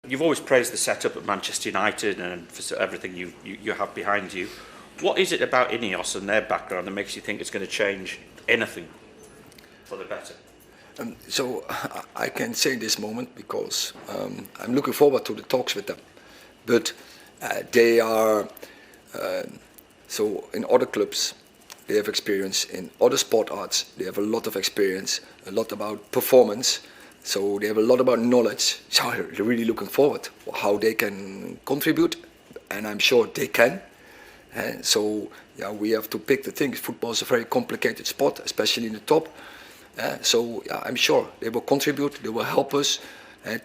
you've always praised the setup at Manchester United and for everything you have behind you. What is it about INEOS and their background that makes you think it's going to change anything for the better? So I can say this moment because I'm looking forward to the talks with them. But they are, so in other clubs, they have experience in other sport arts, they have a lot of experience, a lot about performance, so they have a lot about knowledge. So they're really looking forward to how they can contribute, and I'm sure they can. And so yeah, we have to pick the things. Football is a very complicated sport, especially in the top. So yeah, I'm sure they will contribute, they will help us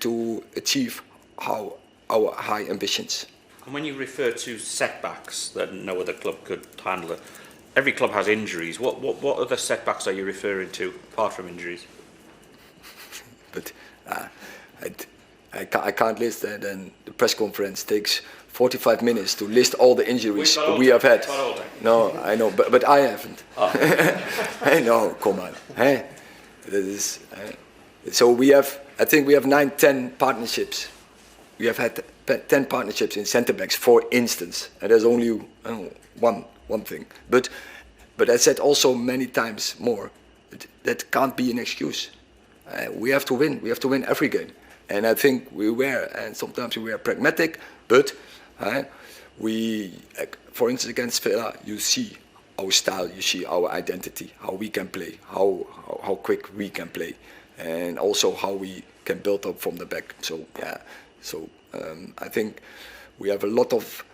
to achieve our high ambitions. And when you refer to setbacks that no other club could handle, every club has injuries. What other setbacks are you referring to apart from injuries? But I can't list that, and the press conference takes 45 minutes to list all the injuries we have had. No, I know, but I haven't. Oh. Hey, no, come on. Hey, that is, so we have, I think we have 9-10 partnerships. We have had 10 partnerships in centre backs, for instance, and there's only one thing. But I said also many times more, that can't be an excuse. We have to win. We have to win every game. And I think we were, and sometimes we were pragmatic, but we, for instance, against Villa, you see our style, you see our identity, how we can play, how quick we can play, and also how we can build up from the back. So yeah, I think we have a lot of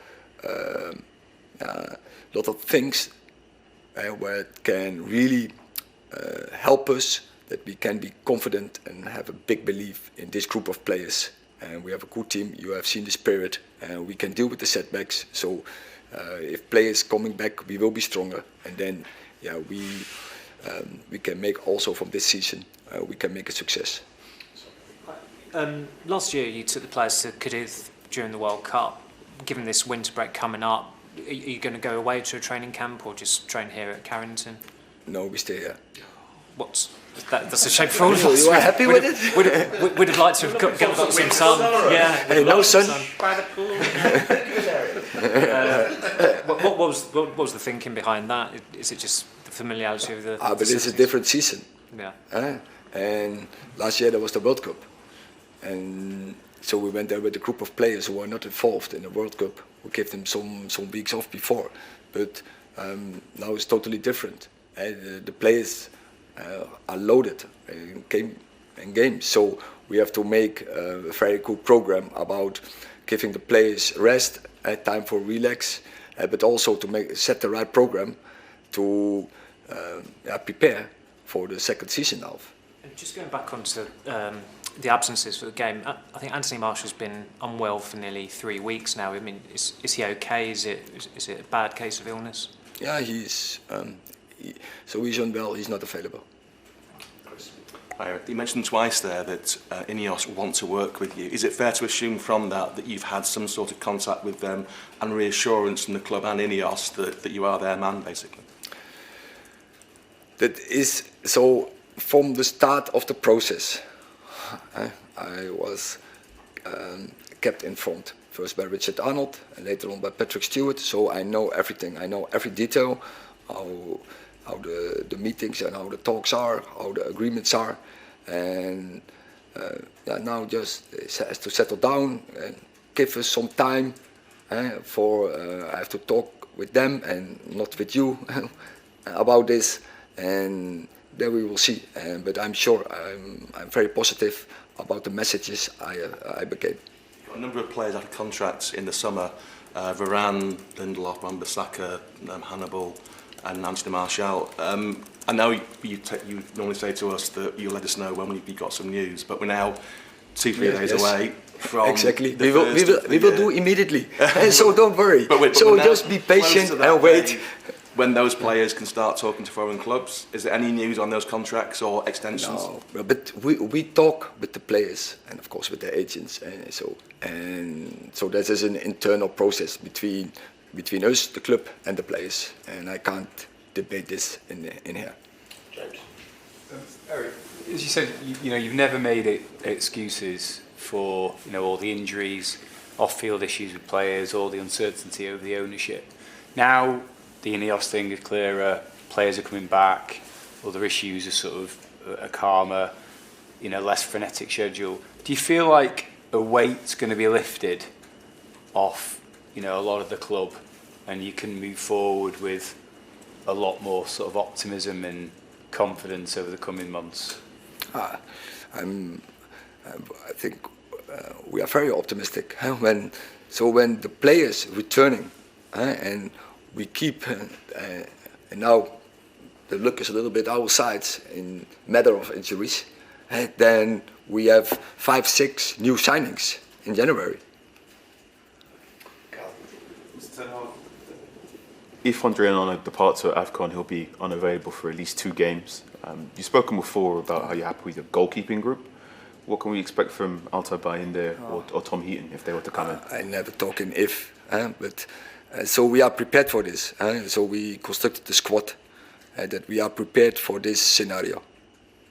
things where it can really help us, that we can be confident and have a big belief in this group of players. And we have a good team. You have seen the spirit, and we can deal with the setbacks. So if players coming back, we will be stronger, and then yeah, we can make also from this season we can make a success. Last year you took the players to Cadiz during the World Cup. Given this winter break coming up, are you going to go away to a training camp or just train here at Carrington? No, we stay here. That's a shame for all of us. You are happy with it? We'd have liked to have got some sun. Yeah, hey, no sun. By the pool. What was the thinking behind that? Is it just the familiarity of the? But it's a different season. Yeah. And last year there was the World Cup, and so we went there with a group of players who are not involved in the World Cup. We gave them some weeks off before, but now it's totally different. The players are loaded in games, so we have to make a very good program about giving the players rest, time for relax, but also to set the right program to prepare for the second season now. And just going back onto the absences for the game, I think Anthony Marshall's been unwell for nearly 3 weeks now. I mean, is he okay? Is it a bad case of illness? Yeah, he's unwell. He's not available. You mentioned twice there that INEOS want to work with you. Is it fair to assume from that you've had some sort of contact with them and reassurance from the club and INEOS that you are their man, basically? That is so. From the start of the process, I was kept informed. First by Richard Arnold, and later on by Patrick Stewart. So I know everything. I know every detail, how the meetings and how the talks are, how the agreements are, and now just has to settle down and give us some time for I have to talk with them and not with you about this, and then we will see. But I'm sure I'm very positive about the messages I became. A number of players had contracts in the summer: Varane, Lindelof, Wan-Bissaka, Hannibal, and Anthony Martial. I know you normally say to us that you'll let us know when we got some news, but we're now 2-3 days away from exactly. We will do immediately. So don't worry. But just be patient and wait. When those players can start talking to foreign clubs, is there any news on those contracts or extensions? No, but we talk with the players and of course with the agents, so this is an internal process between us, the club, and the players, and I can't debate this in here. James. Eric, as you said, you've never made excuses for all the injuries, off-field issues with players, all the uncertainty over the ownership. Now the INEOS thing is clearer, players are coming back, other issues are sort of a calmer, less frenetic schedule. Do you feel like a weight's going to be lifted off, a lot of the club, and you can move forward with a lot more sort of optimism and confidence over the coming months? I think we are very optimistic. When the players returning, and we keep, and now the luck is a little bit our side in matter of injuries, then we have 5-6 new signings in January. If Andre Onana departs at AFCON, he'll be unavailable for at least 2 games. You've spoken before about how you're happy with the goalkeeping group. What can we expect from Altay Bayinde or Tom Heaton if they were to come in? I never talk in if, but so we are prepared for this. So we constructed the squad that we are prepared for this scenario.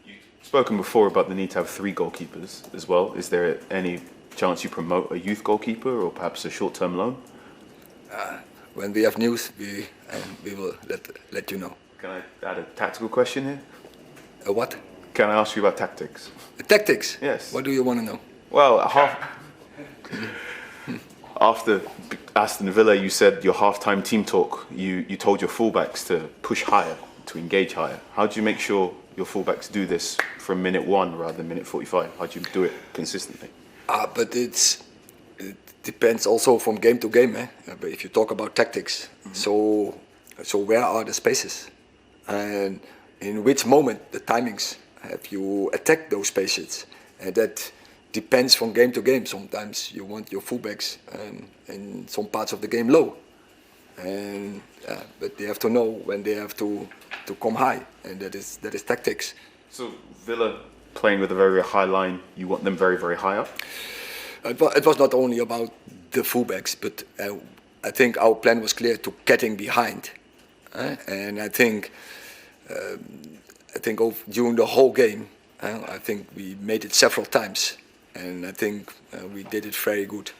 You've spoken before about the need to have 3 goalkeepers as well. Is there any chance you promote a youth goalkeeper or perhaps a short-term loan? When we have news, we will let you know. Can I add a tactical question here? What? Can I ask you about tactics? Tactics? Yes. What do you want to know? Well, after Aston Villa, you said your half-time team talk, you told your fullbacks to push higher, to engage higher. How do you make sure your fullbacks do this from minute 1 rather than minute 45? How do you do it consistently? But it depends also from game to game. But if you talk about tactics, so where are the spaces? And in which moment, the timings, have you attacked those spaces? And that depends from game to game. Sometimes you want your fullbacks in some parts of the game low. And but they have to know when they have to come high, and that is tactics. So Villa playing with a very, very high line, you want them very, very high up? It was not only about the fullbacks, but I think our plan was clear to getting behind. And I think during the whole game, I think we made it several times, and I think we did it very good.